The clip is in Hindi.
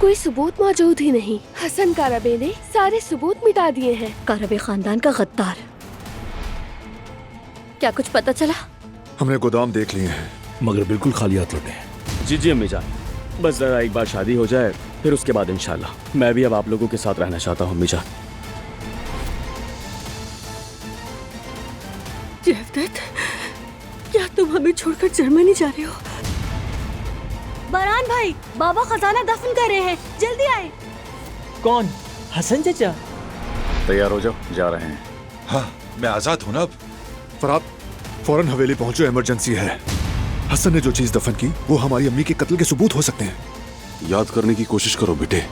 कोई सबूत मौजूद ही नहीं। हसन कारबे ने सारे सबूत मिटा दिए हैं। कारबे खानदान का गद्दार। क्या कुछ पता चला? हमने गोदाम देख लिए हैं, मगर बिल्कुल खाली हाथ लौटे। जी जी अम्मी जान, बस जरा एक बार शादी हो जाए, फिर उसके बाद इंशाल्लाह मैं भी अब आप लोगों के साथ रहना चाहता हूँ अम्मी जान। जेवदत, क्या तुम हमें छोड़कर जर्मनी जा रहे हो? बरान भाई, बाबा खजाना दफन कर रहे हैं, जल्दी आए। कौन? हसन चाचा? तैयार हो जाओ, जा रहे हैं। हाँ, मैं आजाद हूँ ना अब। फराब, फौरन हवेली पहुंचो, इमरजेंसी है। हसन ने जो चीज दफन की वो हमारी अम्मी के कत्ल के सबूत हो सकते हैं। याद करने की कोशिश करो बेटे।